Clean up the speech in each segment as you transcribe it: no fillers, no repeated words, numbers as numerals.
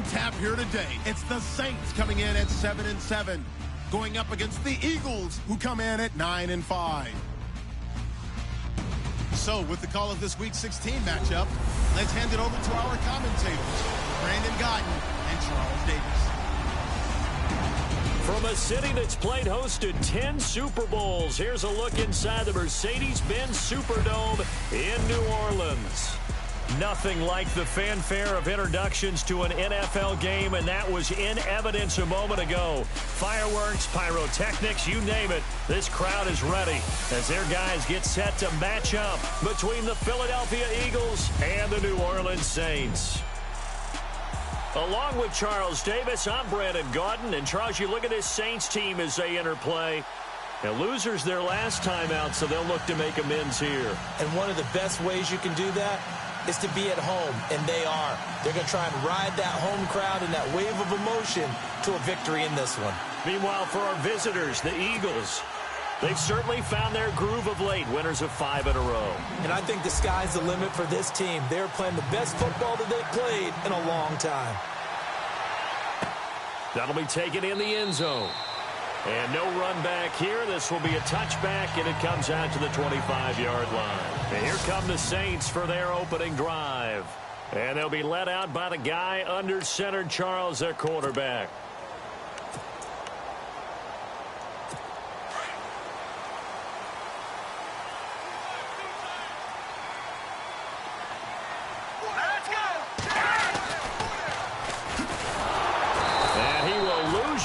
on tap here today. It's the Saints coming in at 7-7, going up against the Eagles, who come in at 9-5. So, with the call of this Week 16 matchup, let's hand it over to our commentators, Brandon Guyton and Charles Davis. From a city that's played host to 10 Super Bowls, here's a look inside the Mercedes-Benz Superdome in New Orleans. Nothing like the fanfare of introductions to an NFL game, and that was in evidence a moment ago. Fireworks, pyrotechnics, you name it. This crowd is ready as their guys get set to match up between the Philadelphia Eagles and the New Orleans Saints. Along with Charles Davis, I'm Brandon Guyton. And Charles, you look at this Saints team as they interplay. Now, losers their last time out, so they'll look to make amends here. And one of the best ways you can do that is to be at home, and they are. They're going to try and ride that home crowd and that wave of emotion to a victory in this one. Meanwhile, for our visitors, the Eagles, they've certainly found their groove of late, winners of 5 in a row. And I think the sky's the limit for this team. They're playing the best football that they've played in a long time. That'll be taken in the end zone. And no run back here. This will be a touchback, and it comes out to the 25-yard line. And here come the Saints for their opening drive. And they'll be led out by the guy under center, Charles, their quarterback.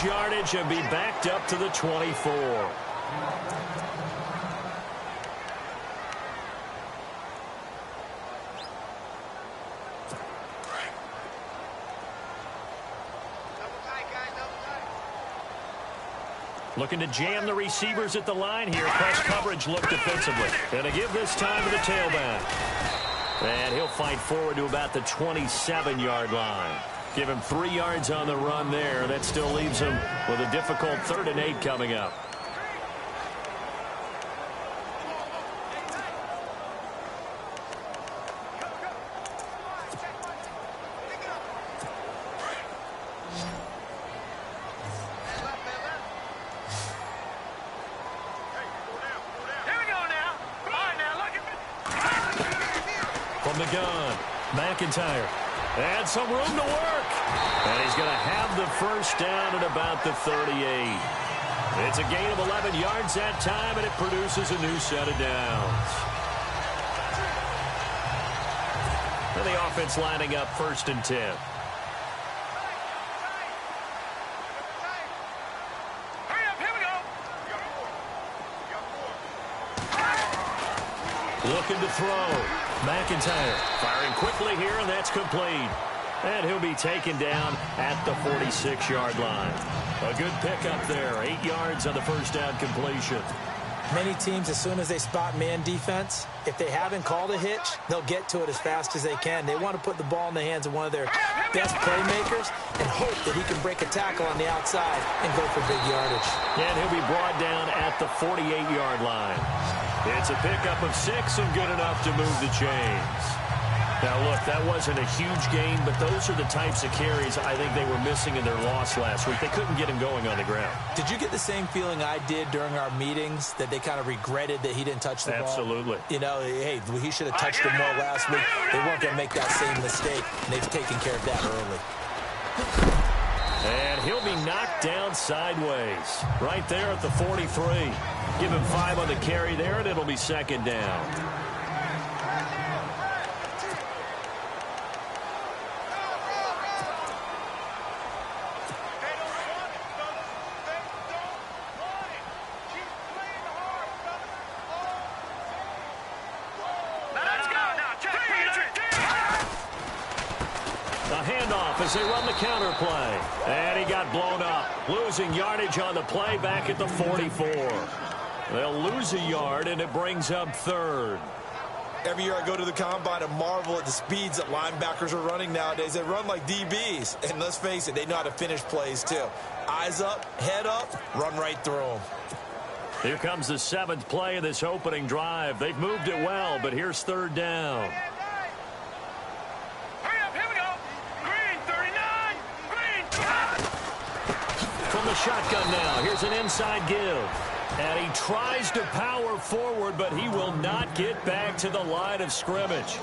Yardage and be backed up to the 24. Looking to jam the receivers at the line here. Press coverage look defensively. And to give this time to the tailback. And he'll fight forward to about the 27-yard line. Give him 3 yards on the run there. That still leaves him with a difficult 3rd and 8 coming up. From the gun, McIntyre. And some room to work. And he's going to have the first down at about the 38. It's a gain of 11 yards that time, and it produces a new set of downs. And the offense lining up 1st and 10. Looking to throw. McIntyre firing quickly here, and that's complete. And he'll be taken down at the 46-yard line. A good pickup there. 8 yards on the first down completion. Many teams, as soon as they spot man defense, if they haven't called a hitch, they'll get to it as fast as they can. They want to put the ball in the hands of one of their best playmakers and hope that he can break a tackle on the outside and go for big yardage. And he'll be brought down at the 48-yard line. It's a pickup of 6 and good enough to move the chains. Now, look, that wasn't a huge gain, but those are the types of carries I think they were missing in their loss last week. They couldn't get him going on the ground. Did you get the same feeling I did during our meetings, that they kind of regretted that he didn't touch the ball? Absolutely. You know, hey, he should have touched it more last week. They weren't going to make that same mistake, and they've taken care of that early. And he'll be knocked down sideways right there at the 43. Give him 5 on the carry there, and it'll be 2nd down. As they run the counter play. And he got blown up. Losing yardage on the play back at the 44. They'll lose a yard, and it brings up 3rd. Every year I go to the combine and marvel at the speeds that linebackers are running nowadays. They run like DBs. And let's face it, they know how to finish plays too. Eyes up, head up, run right through them. Here comes the 7th play of this opening drive. They've moved it well, but here's 3rd down. shotgun now. Here's an inside give. And he tries to power forward, but he will not get back to the line of scrimmage.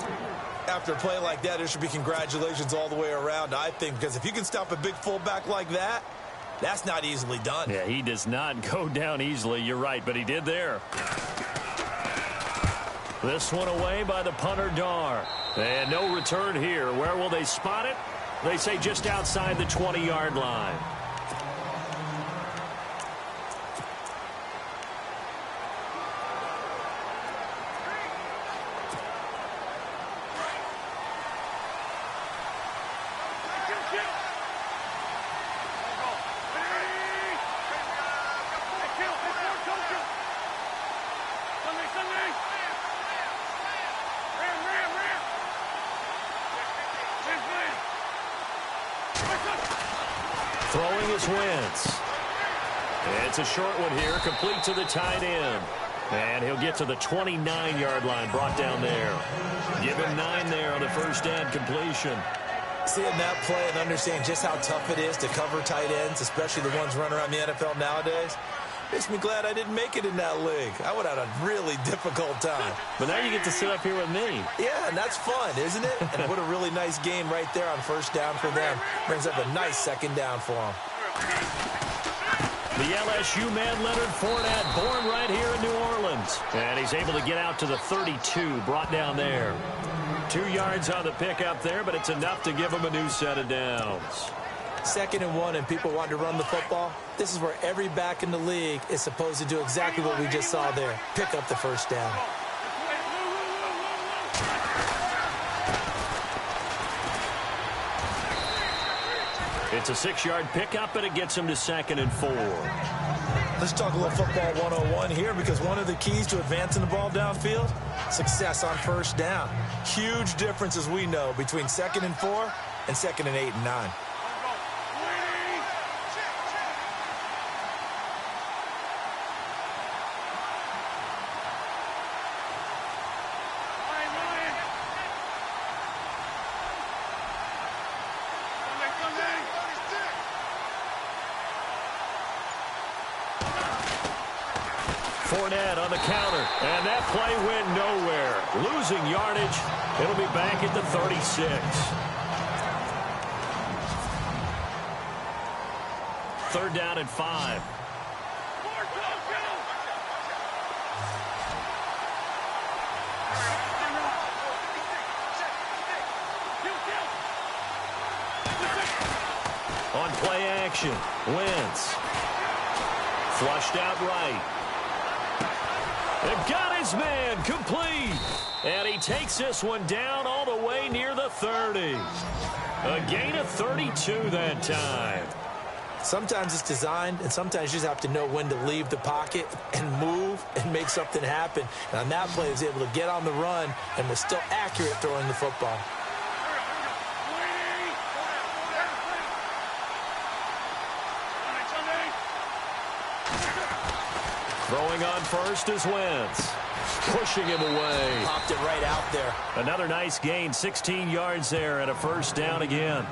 After a play like that, there should be congratulations all the way around, I think, because if you can stop a big fullback like that, that's not easily done. Yeah, he does not go down easily. You're right, but he did there. This one away by the punter, Dar. And no return here. Where will they spot it? They say just outside the 20-yard line. Throwing is Wentz. It's a short one here, complete to the tight end. And he'll get to the 29-yard line, brought down there. Give him 9 there on the first down completion. Seeing that play and understanding just how tough it is to cover tight ends, especially the ones running around the NFL nowadays, makes me glad I didn't make it in that league. I would have had a really difficult time. But now you get to sit up here with me. Yeah, and that's fun, isn't it? And what a really nice game right there on first down for them. Brings up a nice second down for them. The LSU man, Leonard Fournette, born right here in New Orleans. And he's able to get out to the 32, brought down there. 2 yards on the pickup there, but it's enough to give him a new set of downs. 2nd and 1, and people want to run the football. This is where every back in the league is supposed to do exactly what we just saw there. Pick up the first down. It's a 6-yard pickup, and it gets him to 2nd and 4. Let's talk a little football 101 here, because one of the keys to advancing the ball downfield, success on first down. Huge difference, as we know, between 2nd and 4 and 2nd and 8 and 9. Fournette on the counter, and that play went nowhere. Losing yardage. It'll be back at the 36. 3rd down and 5. On play action, Wentz. Flushed out right. They've got his man complete. And he takes this one down all the way near the 30. A gain of 32 that time. Sometimes it's designed, and sometimes you just have to know when to leave the pocket and move and make something happen. And on that play, he was able to get on the run and was still accurate throwing the football. Throwing on first is Wentz. Pushing him away. Popped it right out there. Another nice gain, 16 yards there, and a first down again.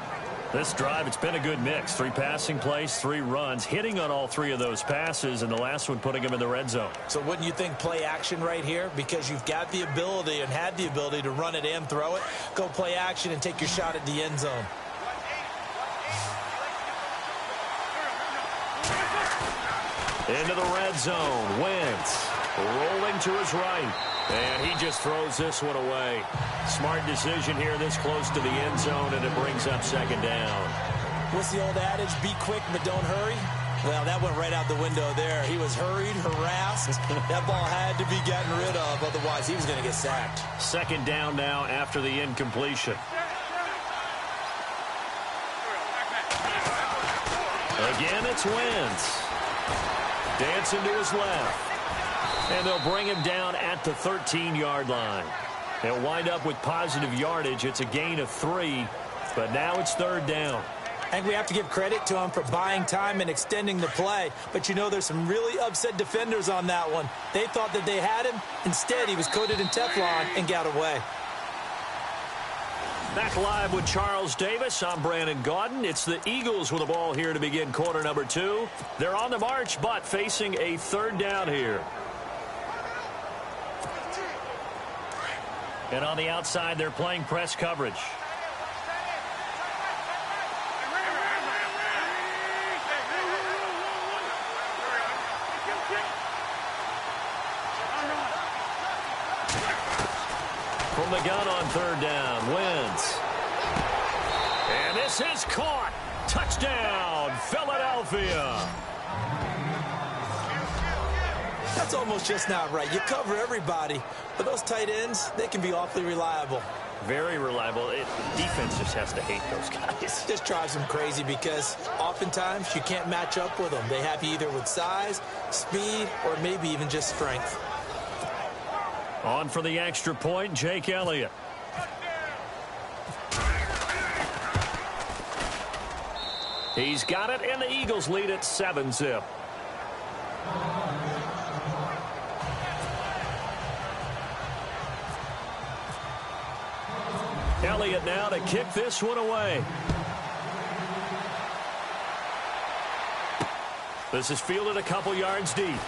This drive, it's been a good mix. 3 passing plays, 3 runs, hitting on all 3 of those passes, and the last one putting him in the red zone. So wouldn't you think play action right here? Because you've got the ability and had the ability to run it and throw it. Go play action and take your shot at the end zone. Into the red zone. Wentz rolling to his right. And he just throws this one away. Smart decision here this close to the end zone, and it brings up 2nd down. What's the old adage? Be quick, but don't hurry. Well, that went right out the window there. He was hurried, harassed. That ball had to be gotten rid of, otherwise he was going to get sacked. 2nd down now after the incompletion. Again, it's Wentz. Dancing to his left. And they'll bring him down at the 13-yard line. They'll wind up with positive yardage. It's a gain of 3, but now it's 3rd down. I think we have to give credit to him for buying time and extending the play. But, you know, there's some really upset defenders on that one. They thought that they had him. Instead, he was coated in Teflon and got away. Back live with Charles Davis. I'm Brandon Gaudin. It's the Eagles with the ball here to begin quarter number 2. They're on the march, but facing a third down here. And on the outside, they're playing press coverage. From the gun on third down, Wentz. And this is caught. Touchdown, Philadelphia. That's almost just not right. You cover everybody, but those tight ends, they can be awfully reliable. Very reliable. Defense just has to hate those guys. Just drives them crazy because oftentimes you can't match up with them. They have you either with size, speed, or maybe even just strength. On for the extra point, Jake Elliott. He's got it, and the Eagles lead at 7-zip. Elliott now to kick this one away. This is fielded a couple yards deep.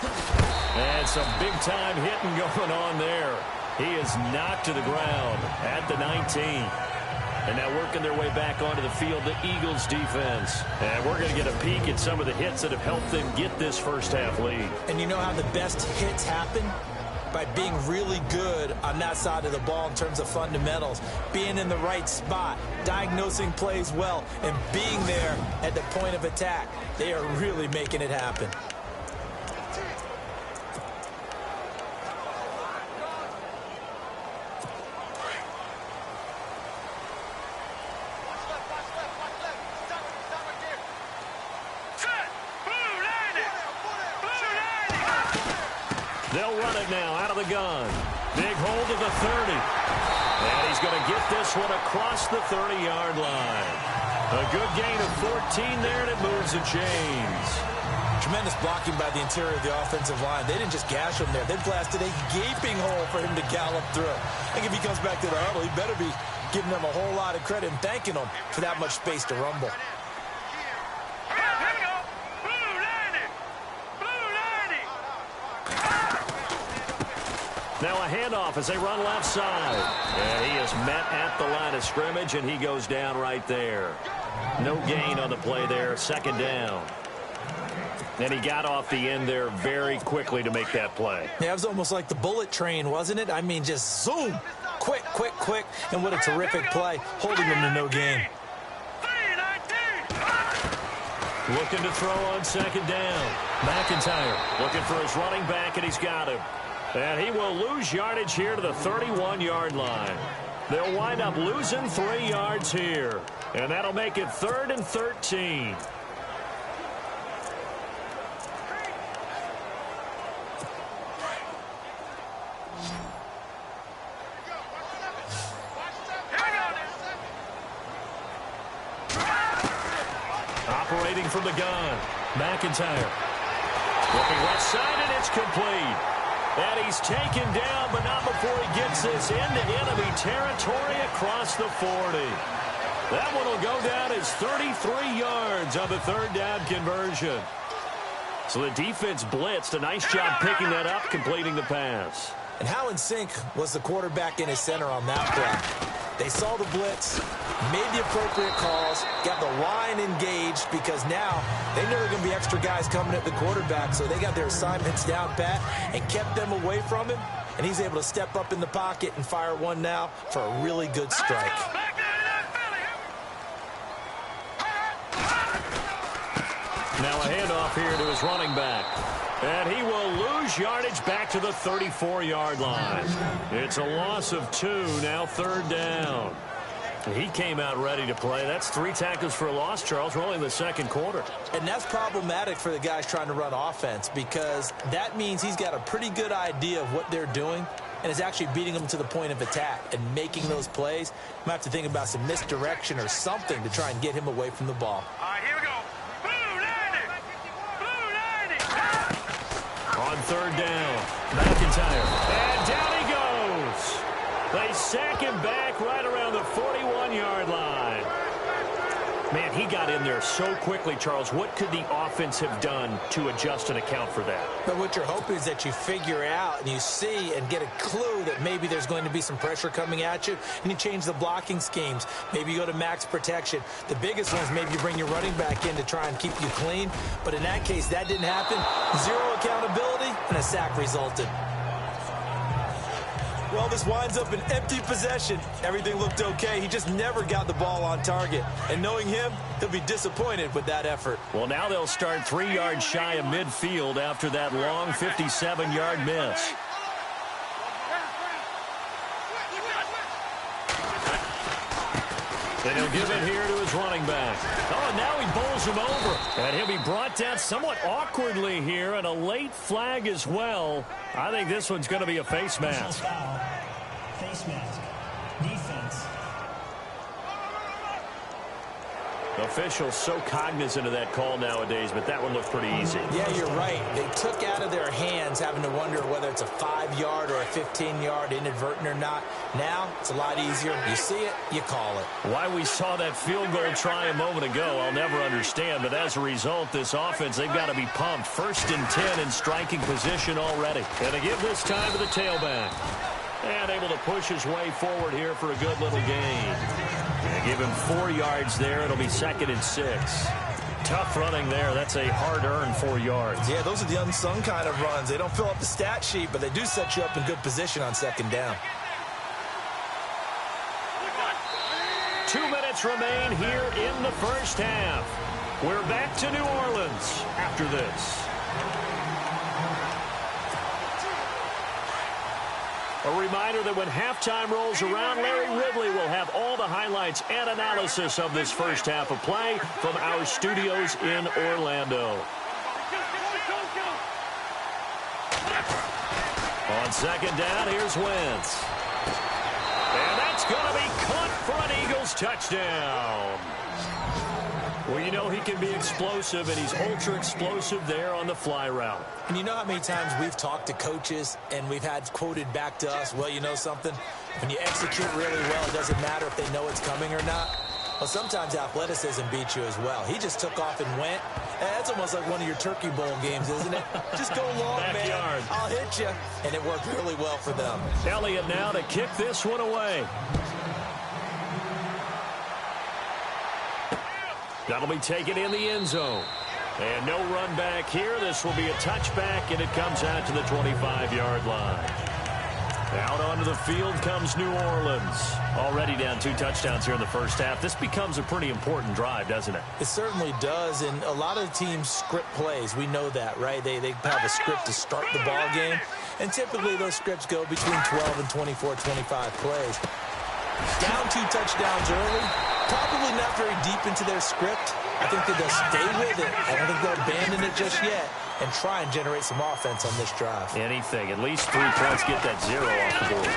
And some big-time hitting going on there. He is knocked to the ground at the 19. And now working their way back onto the field, the Eagles defense. And we're going to get a peek at some of the hits that have helped them get this first-half lead. And you know how the best hits happen? By being really good on that side of the ball in terms of fundamentals, being in the right spot, diagnosing plays well, and being there at the point of attack. They are really making it happen. They'll run it now out of the gun. Big hold of the 30. And he's going to get this one across the 30-yard line. A good gain of 14 there, and it moves the chains. Tremendous blocking by the interior of the offensive line. They didn't just gash him there. They blasted a gaping hole for him to gallop through. I think if he comes back to the huddle, he better be giving them a whole lot of credit and thanking them for that much space to rumble. Now a handoff as they run left side. And he is met at the line of scrimmage, and he goes down right there. No gain on the play there, second down. And he got off the end there very quickly to make that play. Yeah, it was almost like the bullet train, wasn't it? I mean, just zoom. Quick, quick, quick. And what a terrific play, holding them to no gain. Looking to throw on second down. McIntyre looking for his running back, and he's got him. And he will lose yardage here to the 31-yard line. They'll wind up losing 3 yards here. And that'll make it 3rd and 13. Operating from the gun, McIntyre. Looking left side, and it's complete. And he's taken down, but not before he gets this into enemy territory across the 40. That one will go down as 33 yards on the third down conversion. So the defense blitzed. A nice job picking that up, completing the pass. And how in sync was the quarterback in his center on that play? They saw the blitz, made the appropriate calls, got the line engaged because now they know there are going to be extra guys coming at the quarterback, so they got their assignments down pat and kept them away from him, and he's able to step up in the pocket and fire one now for a really good strike. Now a handoff here to his running back. And he will lose yardage back to the 34-yard line. It's a loss of 2, now third down. He came out ready to play. That's 3 tackles for a loss, Charles, rolling the second quarter. And that's problematic for the guys trying to run offense because that means he's got a pretty good idea of what they're doing and is actually beating them to the point of attack and making those plays. Might have to think about some misdirection or something to try and get him away from the ball. All right, here we go. On third down, McIntyre. And down he goes. They sack him back right around the 41-yard line. Man, he got in there so quickly, Charles. What could the offense have done to adjust and account for that? But what you're hoping is that you figure out and you see and get a clue that maybe there's going to be some pressure coming at you, and you change the blocking schemes. Maybe you go to max protection. The biggest one is maybe you bring your running back in to try and keep you clean. But in that case, that didn't happen. Zero accountability, and a sack resulted. Well, this winds up an empty possession. Everything looked okay. He just never got the ball on target. And knowing him, he'll be disappointed with that effort. Well, now they'll start 3 yards shy of midfield after that long 57-yard miss. And he'll give it here to his running back. Oh, and now he bowls him over. And he'll be brought down somewhat awkwardly here, and a late flag as well. I think this one's going to be a face mask. Face mask. Defense. Officials so cognizant of that call nowadays, but that one looked pretty easy. Yeah, you're right. They took out of their hands having to wonder whether it's a 5-yard or a 15-yard inadvertent or not. Now, it's a lot easier. You see it, you call it. Why we saw that field goal try a moment ago, I'll never understand. But as a result, this offense, they've got to be pumped. 1st and 10 in striking position already. And to give this time to the tailback. And able to push his way forward here for a good little gain. And give him 4 yards there. It'll be 2nd and 6. Tough running there. That's a hard-earned 4 yards. Yeah, those are the unsung kind of runs. They don't fill up the stat sheet, but they do set you up in good position on 2nd down. 2 minutes remain here in the first half. We're back to New Orleans after this. A reminder that when halftime rolls around, Larry Ridley will have all the highlights and analysis of this first half of play from our studios in Orlando. On 2nd down, here's Wentz. And that's going to be caught for an Eagles touchdown. Well, you know he can be explosive, and he's ultra-explosive there on the fly route. And you know how many times we've talked to coaches and we've had quoted back to us, well, you know something? When you execute really well, it doesn't matter if they know it's coming or not. Well, sometimes athleticism beats you as well. He just took off and went. That's almost like one of your Turkey Bowl games, isn't it? Just go long, man. I'll hit you. And it worked really well for them. Elliott now to kick this one away. That'll be taken in the end zone. And no run back here. This will be a touchback, and it comes out to the 25-yard line. Out onto the field comes New Orleans. Already down 2 touchdowns here in the first half. This becomes a pretty important drive, doesn't it? It certainly does, and a lot of teams script plays. We know that, right? They have a script to start the ball game, and typically those scripts go between 12 and 24, 25 plays. Down 2 touchdowns early, probably not very deep into their script. I think that they'll stay with it. I don't think they'll abandon it just yet and try and generate some offense on this drive. Anything. At least 3 points, get that 0 off the board.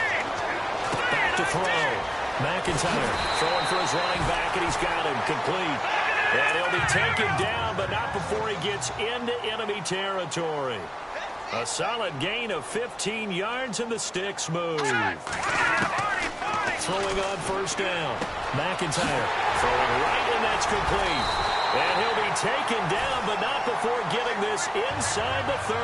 Back to throw. McIntyre throwing for his running back, and he's got him complete. And he'll be taken down, but not before he gets into enemy territory. A solid gain of 15 yards, and the sticks move. Throwing on 1st down. McIntyre throwing right, and that's complete. And he'll be taken down, but not before getting this inside the 30.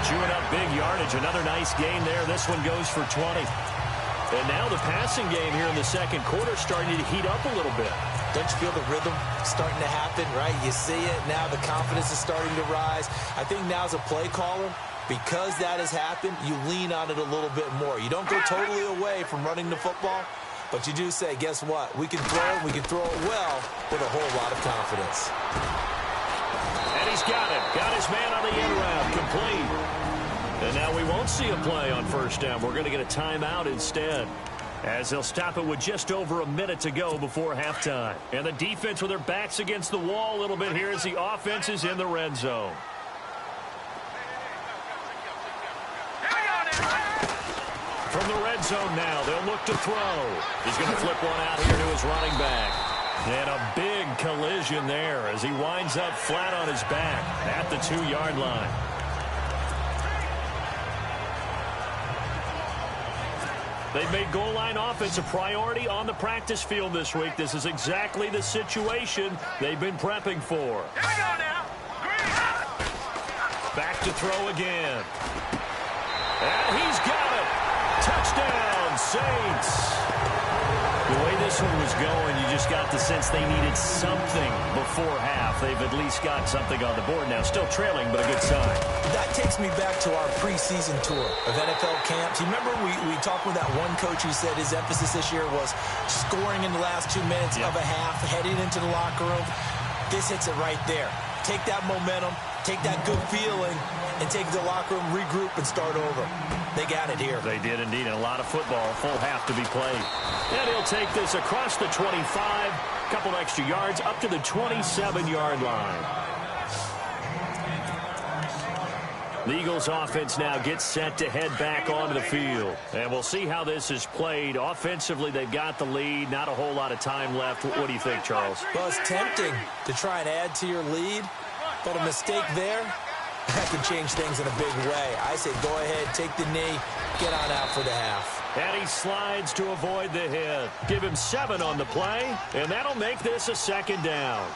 Chewing up big yardage. Another nice gain there. This one goes for 20. And now the passing game here in the 2nd quarter starting to heat up a little bit. Don't you feel the rhythm starting to happen, right? You see it. Now the confidence is starting to rise. I think now as a play caller, because that has happened, you lean on it a little bit more. You don't go totally away from running the football, but you do say, guess what? We can throw it. We can throw it well with a whole lot of confidence. And he's got it. Got his man on the end route. Complete. And now we won't see a play on 1st down. We're going to get a timeout instead, as they'll stop it with just over a minute to go before halftime. And the defense with their backs against the wall a little bit here as the offense is in the red zone. From the red zone now, they'll look to throw. He's going to flip one out here to his running back. And a big collision there as he winds up flat on his back at the 2-yard line. They've made goal line offense a priority on the practice field this week. This is exactly the situation they've been prepping for. Here we go now. Back to throw again. And he's got it. Touchdown, Saints. The way this one was going, you just got the sense they needed something before half. They've at least got something on the board now. Still trailing, but a good sign. That takes me back to our preseason tour of NFL camps. You remember we talked with that one coach who said his emphasis this year was scoring in the last 2 minutes of a half, heading into the locker room. This hits it right there. Take that momentum, take that good feeling, and take the locker room, regroup, and start over. They got it here. They did indeed, and a lot of football, full half to be played. And he'll take this across the 25, a couple extra yards, up to the 27-yard line. The Eagles offense now gets set to head back onto the field. And we'll see how this is played. Offensively, they've got the lead. Not a whole lot of time left. What do you think, Charles? Well, it's tempting to try and add to your lead, but a mistake there, that could change things in a big way. I say go ahead, take the knee, get on out for the half. And he slides to avoid the hit. Give him 7 on the play, and that'll make this a second down.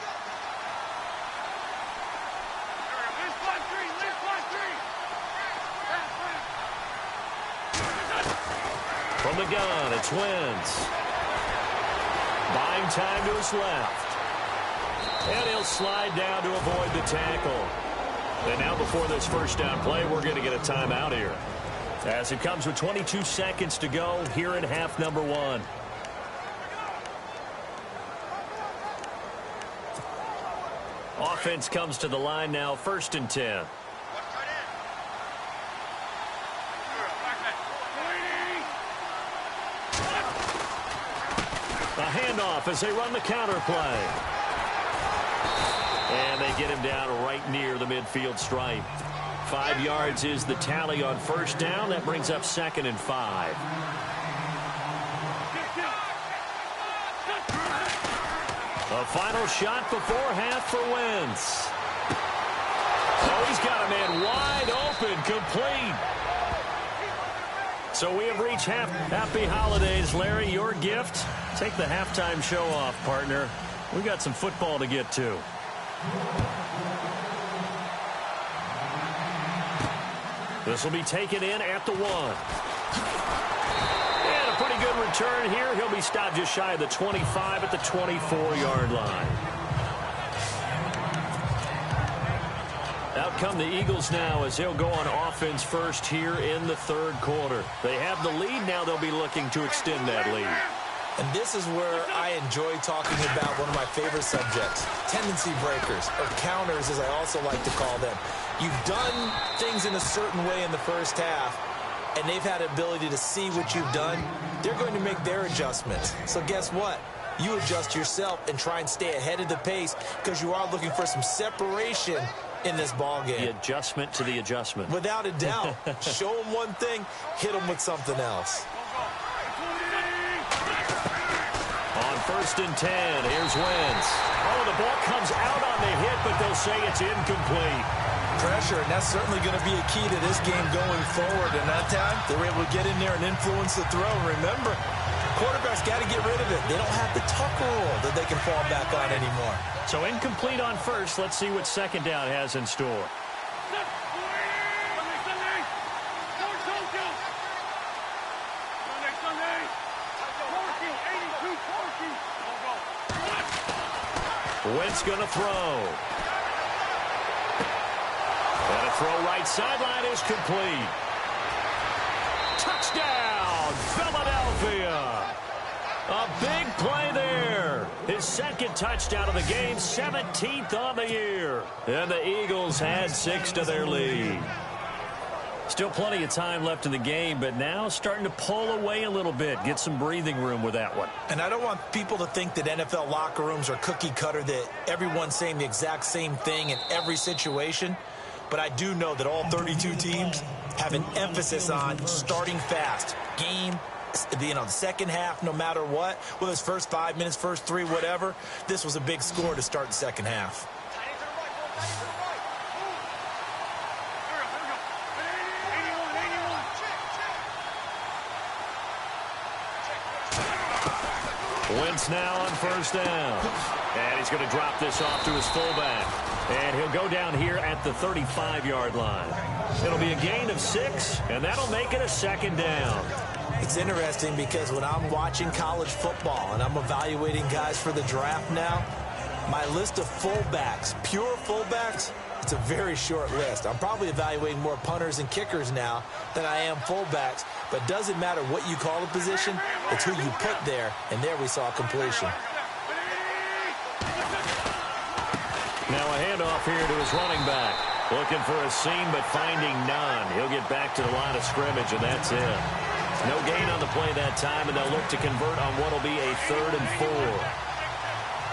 From the gun, it's Wentz. Buying time to his left. And he'll slide down to avoid the tackle. And now before this first down play, we're going to get a timeout here. As it comes with 22 seconds to go here in half number 1. Offense comes to the line now, 1st and 10. A handoff as they run the counter play. And they get him down right near the midfield stripe. 5 yards is the tally on first down. That brings up 2nd and 5. A final shot before half for Wentz. Oh, he's got a man wide open, complete. So we have reached happy holidays. Larry, your gift? Take the halftime show off, partner. We got some football to get to. This will be taken in at the 1. And a pretty good return here. He'll be stopped just shy of the 25 at the 24-yard line. Out come the Eagles now as they'll go on offense first here in the 3rd quarter. They have the lead. Now they'll be looking to extend that lead. And this is where I enjoy talking about one of my favorite subjects, tendency breakers, or counters as I also like to call them. You've done things in a certain way in the first half, and they've had the ability to see what you've done. They're going to make their adjustments. So guess what? You adjust yourself and try and stay ahead of the pace because you are looking for some separation in this ball game. The adjustment to the adjustment. Without a doubt. Show them one thing, hit them with something else. On 1st and 10, here's Wentz. Oh, the ball comes out on the hit, but they'll say it's incomplete. Pressure, and that's certainly going to be a key to this game going forward. And that time, they were able to get in there and influence the throw. Remember, quarterbacks got to get rid of it. They don't have the tuck rule that they can fall back on anymore. So incomplete on 1st. Let's see what 2nd down has in store. Wentz going to throw. And a throw right sideline is complete. Touchdown, Philadelphia. A big play there. His 2nd touchdown of the game, 17th on the year. And the Eagles had 6 to their lead. Still plenty of time left in the game, but now starting to pull away a little bit. Get some breathing room with that one. And I don't want people to think that NFL locker rooms are cookie cutter, that everyone's saying the exact same thing in every situation. But I do know that all 32 teams have an emphasis on starting fast. Game, the second half, no matter what. Whether it's first 5 minutes, first 3, whatever. This was a big score to start the second half. Wentz now on first down. And he's going to drop this off to his fullback. And he'll go down here at the 35-yard line. It'll be a gain of 6, and that'll make it a second down. It's interesting because when I'm watching college football and I'm evaluating guys for the draft now, my list of fullbacks, pure fullbacks, it's a very short list. I'm probably evaluating more punters and kickers now than I am fullbacks, but it doesn't matter what you call the position, it's who you put there, and there we saw completion. Now a handoff here to his running back. Looking for a seam, but finding none. He'll get back to the line of scrimmage, and that's it. No gain on the play that time, and they'll look to convert on what will be a 3rd and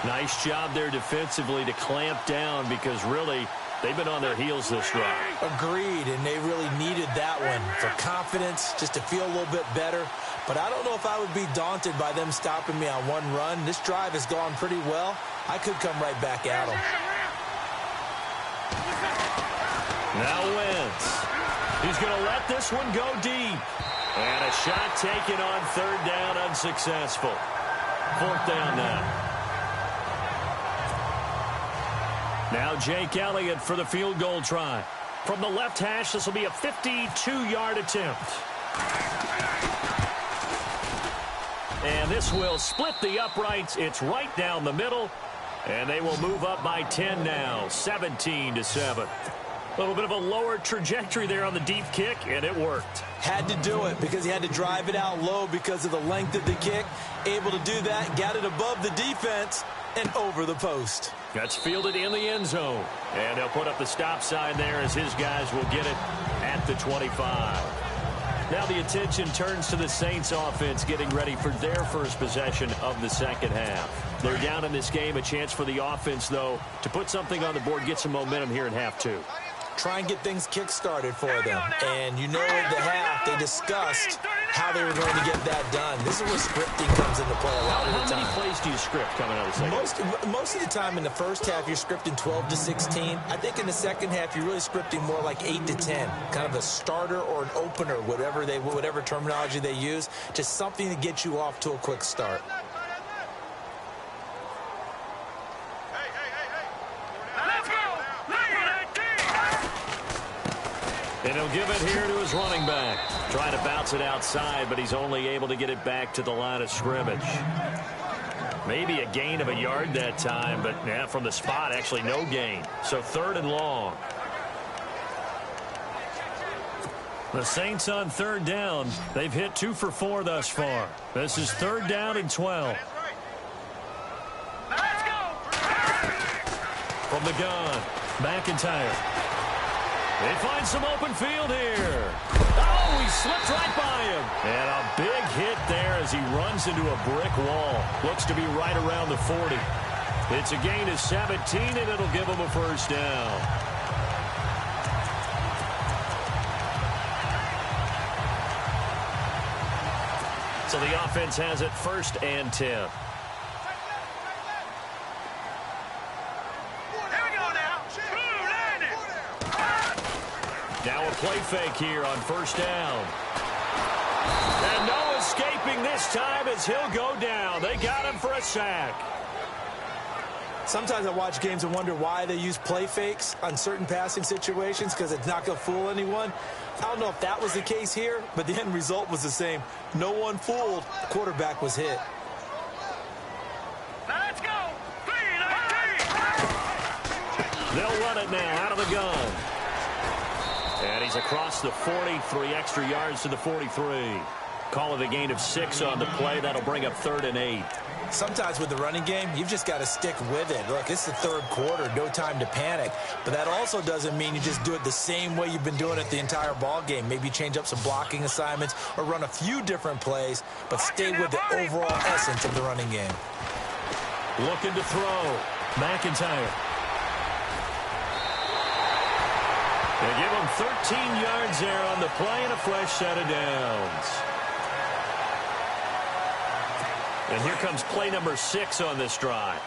4. Nice job there defensively to clamp down because really they've been on their heels this drive. Agreed, and they really needed that one for confidence, just to feel a little bit better. But I don't know if I would be daunted by them stopping me on one run. This drive has gone pretty well. I could come right back at them. Now Wentz. He's going to let this one go deep. And a shot taken on 3rd down, unsuccessful. 4th down now. Now Jake Elliott for the field goal try. From the left hash, this will be a 52-yard attempt. And this will split the uprights. It's right down the middle. And they will move up by 10 now, 17-7. A little bit of a lower trajectory there on the deep kick, and it worked. Had to do it because he had to drive it out low because of the length of the kick. Able to do that, got it above the defense and over the post. That's fielded in the end zone. And they'll put up the stop sign there as his guys will get it at the 25. Now the attention turns to the Saints offense getting ready for their first possession of the second half. They're down in this game. A chance for the offense, though, to put something on the board, get some momentum here in half 2. Try and get things kick-started for them. And you know at the half, they discussed how they were going to get that done. This is where scripting comes into play a lot of the time. How many plays do you script coming out of the second half? Most of the time in the first half, you're scripting 12 to 16. I think in the second half, you're really scripting more like 8 to 10. Kind of a starter or an opener, whatever terminology they use. Just something to get you off to a quick start. And he'll give it here to his running back. Trying to bounce it outside, but he's only able to get it back to the line of scrimmage. Maybe a gain of a yard that time, but yeah, from the spot, actually no gain. So 3rd and long. The Saints on 3rd down. They've hit 2 for 4 thus far. This is 3rd down and 12. From the gun, McIntyre. They find some open field here. Oh, he slipped right by him. And a big hit there as he runs into a brick wall. Looks to be right around the 40. It's a gain of 17, and it'll give him a first down. So the offense has it 1st and 10. Now a play fake here on 1st down. And no escaping this time as he'll go down. They got him for a sack. Sometimes I watch games and wonder why they use play fakes on certain passing situations because it's not going to fool anyone. I don't know if that was the case here, but the end result was the same. No one fooled. The quarterback was hit. Let's go. They'll run it now out of the gun. And he's across the 40, 3 extra yards to the 43. Call it a gain of 6 on the play. That'll bring up 3rd and 8. Sometimes with the running game, you've just got to stick with it. Look, it's the 3rd quarter, no time to panic. But that also doesn't mean you just do it the same way you've been doing it the entire ball game. Maybe change up some blocking assignments or run a few different plays, but stay with the overall essence of the running game. Looking to throw. McIntyre. They give him 13 yards there on the play and a fresh set of downs. And here comes play number 6 on this drive.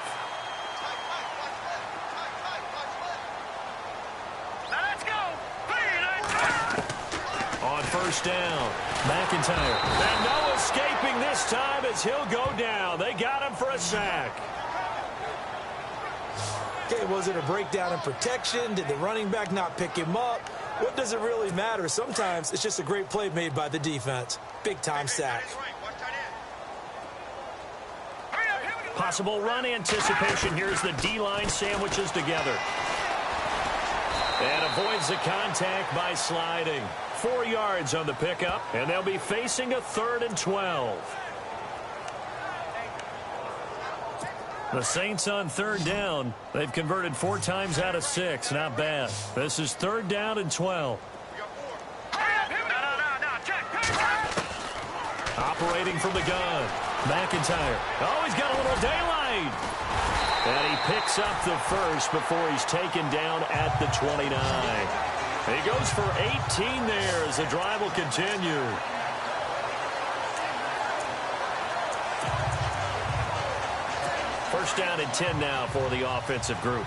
On first down. McIntyre. And no escaping this time as he'll go down. They got him for a sack. Okay, was it a breakdown in protection? Did the running back not pick him up? What does it really matter? Sometimes it's just a great play made by the defense. Big-time sack. Possible run anticipation. Here's the D-line sandwiches together. And avoids the contact by sliding. 4 yards on the pickup, and they'll be facing a 3rd and 12. The Saints on 3rd down. They've converted 4 times out of 6. Not bad. This is 3rd down and 12. Operating from the gun. McIntyre. Oh, he's got a little daylight. And he picks up the first before he's taken down at the 29. He goes for 18 there as the drive will continue. First down and 10 now for the offensive group.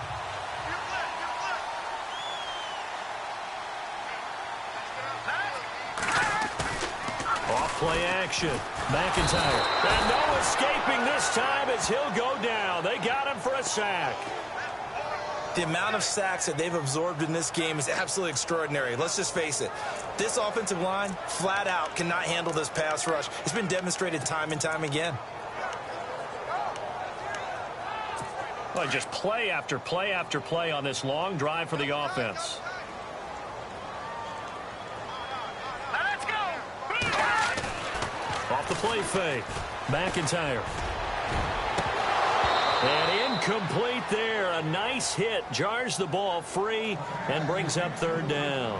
Off-play action. McIntyre. And no escaping this time as he'll go down. They got him for a sack. The amount of sacks that they've absorbed in this game is absolutely extraordinary. Let's just face it. This offensive line, flat out, cannot handle this pass rush. It's been demonstrated time and time again. Well, just play after play after play on this long drive for the offense. Let's go! Off the play fake. McIntyre. And incomplete there. A nice hit. Jars the ball free and brings up 3rd down.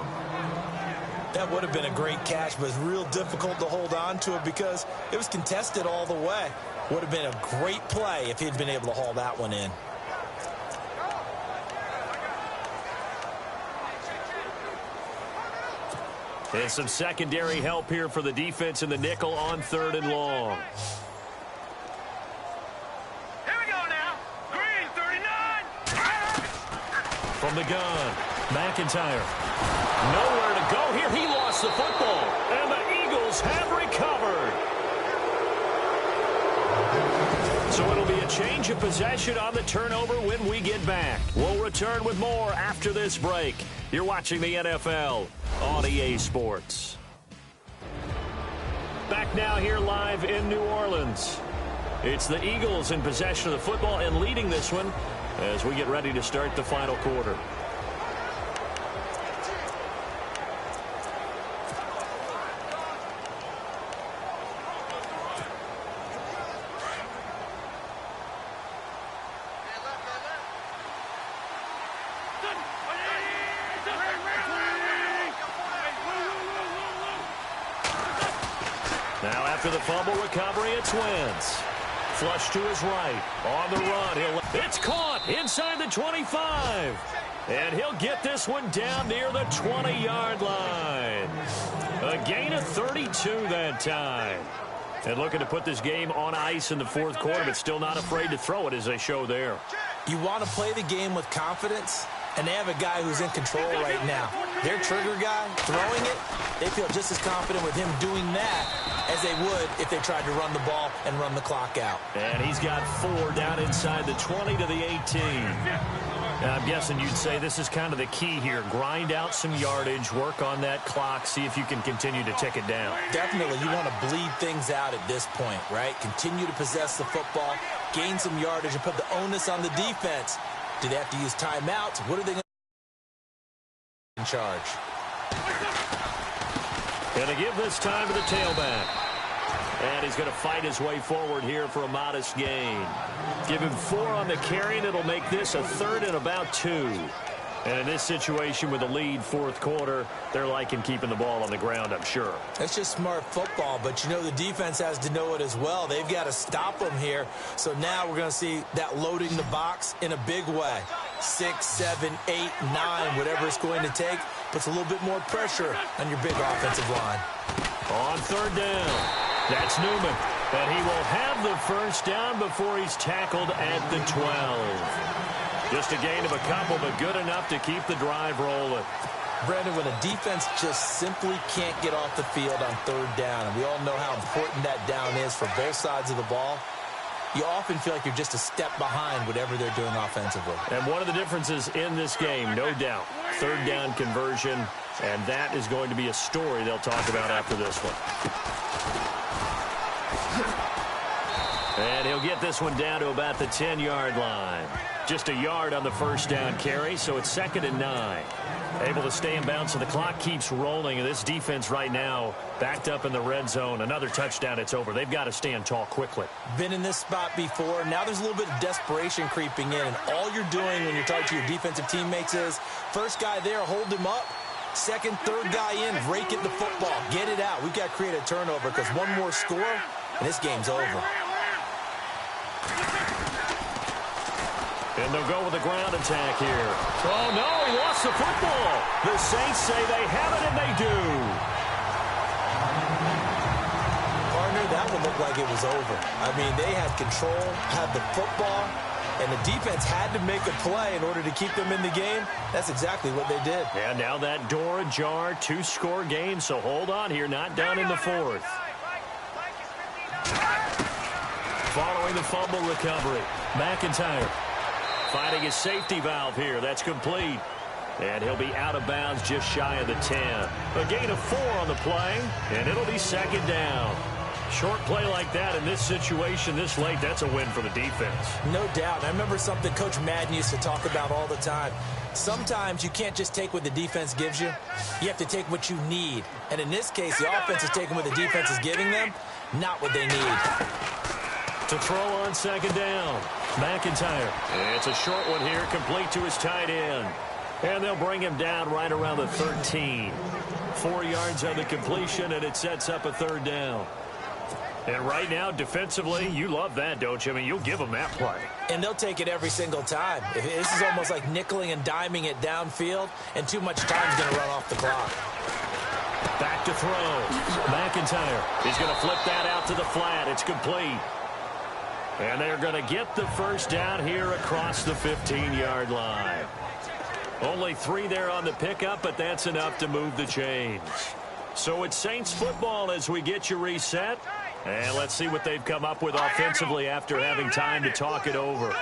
That would have been a great catch, but it's real difficult to hold on to it because it was contested all the way. Would have been a great play if he'd been able to haul that one in. And some secondary help here for the defense in the nickel on 3rd and long. Here we go now. Green 39. From the gun, McIntyre. Nowhere to go here. He lost the football. And the Eagles have recovered. So it'll be a change of possession on the turnover when we get back. We'll return with more after this break. You're watching the NFL on EA Sports. Back now here live in New Orleans. It's the Eagles in possession of the football and leading this one as we get ready to start the final quarter. Now after the fumble recovery, it's Wentz. Flush to his right. On the run. It's caught inside the 25. And he'll get this one down near the 20-yard line. A gain of 32 that time. And looking to put this game on ice in the 4th quarter, but still not afraid to throw it as they show there. You want to play the game with confidence, and they have a guy who's in control right now. Their trigger guy, throwing it, they feel just as confident with him doing that as they would if they tried to run the ball and run the clock out. And he's got 4 down inside the 20 to the 18. And I'm guessing you'd say this is kind of the key here. Grind out some yardage, work on that clock, see if you can continue to tick it down. Definitely, you want to bleed things out at this point, right? Continue to possess the football, gain some yardage, and put the onus on the defense. Do they have to use timeouts? What are they going to in charge? Going to give this time to the tailback. And he's going to fight his way forward here for a modest gain. Give him 4 on the carry, and it'll make this a 3rd and about 2. And in this situation with the lead 4th quarter, they're liking keeping the ball on the ground, I'm sure. That's just smart football, but you know the defense has to know it as well. They've got to stop them here. So now we're going to see that loading the box in a big way. 6, 7, 8, 9, whatever it's going to take, puts a little bit more pressure on your big offensive line. On 3rd down. That's Newman. And he will have the first down before he's tackled at the 12. Just a gain of a couple, but good enough to keep the drive rolling. Brandon, when a defense just simply can't get off the field on third down, and we all know how important that down is for both sides of the ball, you often feel like you're just a step behind whatever they're doing offensively. And one of the differences in this game, no doubt, third down conversion, and that is going to be a story they'll talk about after this one. And he'll get this one down to about the 10-yard line. Just a yard on the first down carry, so it's 2nd and 9. Able to stay in bounds, so the clock keeps rolling. And this defense right now backed up in the red zone. Another touchdown, it's over. They've got to stand tall quickly. Been in this spot before. Now there's a little bit of desperation creeping in. And all you're doing when you're talking to your defensive teammates is, first guy there, hold him up. Second, third guy in, rake at the football. Get it out. We've got to create a turnover because one more score, and this game's over. And they'll go with a ground attack here. Oh, no, he lost the football. The Saints say they have it, and they do. Partner, that one looked like it was over. I mean, they had control, had the football, and the defense had to make a play in order to keep them in the game. That's exactly what they did. And now that door ajar, 2-score game, so hold on here, not done in the 4th. Following the fumble recovery, McIntyre finding his safety valve here. That's complete. And he'll be out of bounds just shy of the 10. A gain of 4 on the play, and it'll be 2nd down. Short play like that in this situation this late, that's a win for the defense. No doubt. I remember something Coach Madden used to talk about all the time. Sometimes you can't just take what the defense gives you. You have to take what you need. And in this case, the offense is taking what the defense is giving them, not what they need. To throw on 2nd down, McIntyre. It's a short one here, complete to his tight end. And they'll bring him down right around the 13. 4 yards on the completion, and it sets up a 3rd down. And right now, defensively, you love that, don't you? I mean, you'll give them that play. And they'll take it every single time. This is almost like nickeling and diming it downfield, and too much time's going to run off the clock. Back to throw. McIntyre. He's going to flip that out to the flat. It's complete. And they're going to get the first down here across the 15-yard line. Only 3 there on the pickup, but that's enough to move the chains. So it's Saints football as we get you reset. And let's see what they've come up with offensively after having time to talk it over. On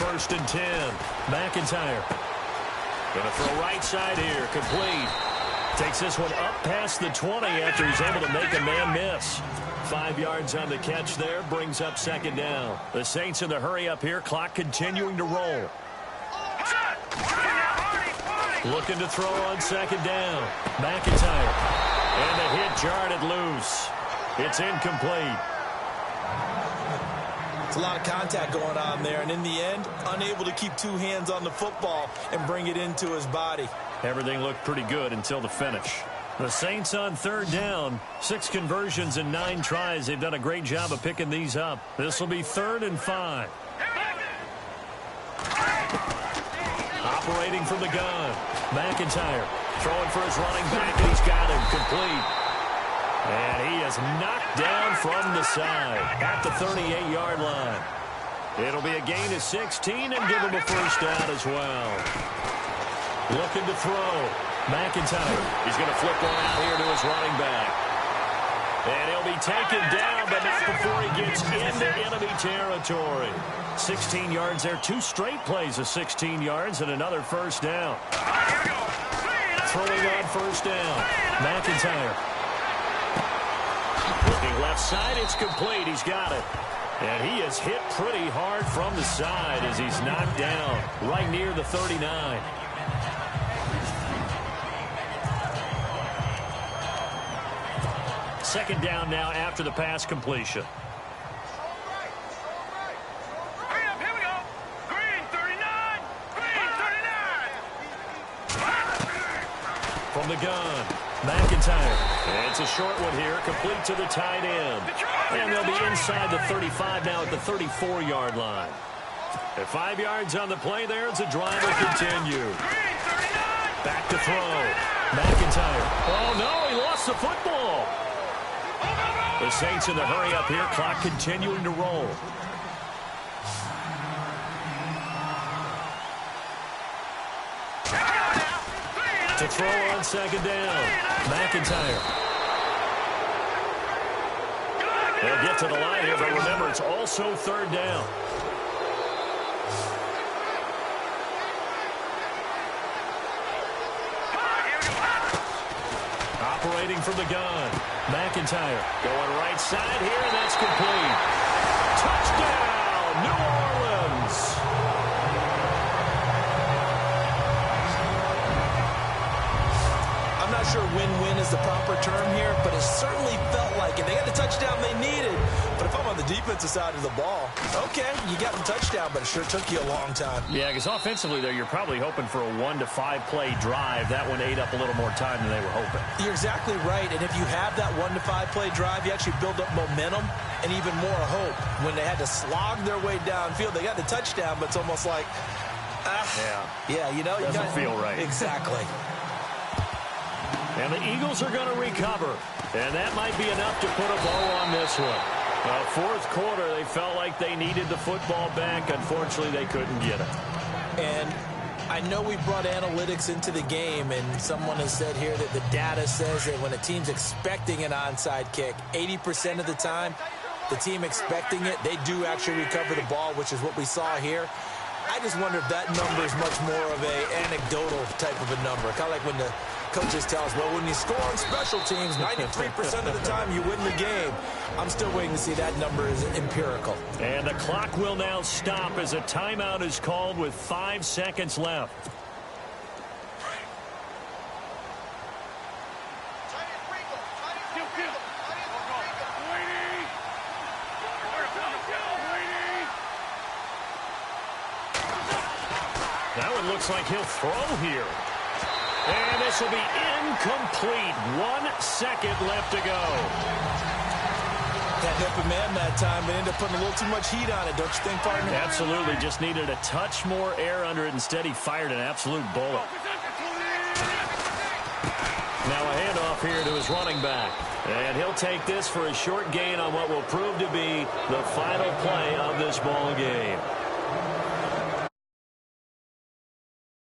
1st and 10, McIntyre. Going to throw right side here, complete. Takes this one up past the 20 after he's able to make a man miss. 5 yards on the catch there, brings up 2nd down. The Saints in the hurry up here, clock continuing to roll. Looking to throw on 2nd down. McIntyre. And the hit jarred it loose. It's incomplete. It's a lot of contact going on there, and in the end, unable to keep 2 hands on the football and bring it into his body. Everything looked pretty good until the finish. The Saints on 3rd down. 6 conversions and 9 tries. They've done a great job of picking these up. This will be 3rd and 5. Operating from the gun. McIntyre throwing for his running back, and he's got him complete. And he is knocked down from the side at the 38-yard line. It'll be a gain of 16 and give him a first down as well. Looking to throw. McIntyre. He's going to flip one out here to his running back. And he'll be taken down, but not before he gets into enemy territory. 16 yards there. 2 straight plays of 16 yards and another first down. Throwing on 1st down. McIntyre. Looking left side. It's complete. He's got it. And he is hit pretty hard from the side as he's knocked down right near the 39. Second down now after the pass completion. Here we go. Green 39. Green 39. From the gun, McIntyre. And it's a short one here, complete to the tight end. And they'll be inside the 35 now at the 34-yard line. At 5 yards on the play there, it's a drive will continue. Back to throw. McIntyre. Oh, no, he lost the football. The Saints in the hurry up here, clock continuing to roll. to throw on second down. McIntyre. They'll get to the line here, but remember, it's also third down. Operating from the gun. McIntyre going right side here, and that's complete. Touchdown, New Orleans. I'm not sure win-win is the proper term here, but it certainly felt like it. They got the touchdown they needed. But if I'm on the defensive side of the ball, okay, you got the touchdown, but it sure took you a long time. Yeah, because offensively, though, you're probably hoping for a 1 to 5 play drive. That one ate up a little more time than they were hoping. You're exactly right, and if you have that 1 to 5 play drive, you actually build up momentum and even more hope. When they had to slog their way downfield, they got the touchdown, but it's almost like, yeah, you know, doesn't feel right. Exactly. And the Eagles are going to recover, and that might be enough to put a bow on this one. Fourth quarter, they felt like they needed the football back. Unfortunately, they couldn't get it. And I know we brought analytics into the game, and someone has said here that the data says that when a team's expecting an onside kick, 80% of the time, the team expecting it, they do actually recover the ball, which is what we saw here. I just wonder if that number is much more of a anecdotal type of a number. Kind of like when the coaches tell us, well, when you score on special teams, 93% of the time you win the game. I'm still waiting to see that number is empirical. And the clock will now stop as a timeout is called with 5 seconds left. That one looks like he'll throw here. And this will be incomplete. 1 second left to go. Had open man that time, but ended up putting a little too much heat on it, don't you think, partner? Absolutely. Just needed a touch more air under it. Instead, he fired an absolute bullet. Now a handoff here to his running back. And he'll take this for a short gain on what will prove to be the final play of this ball game.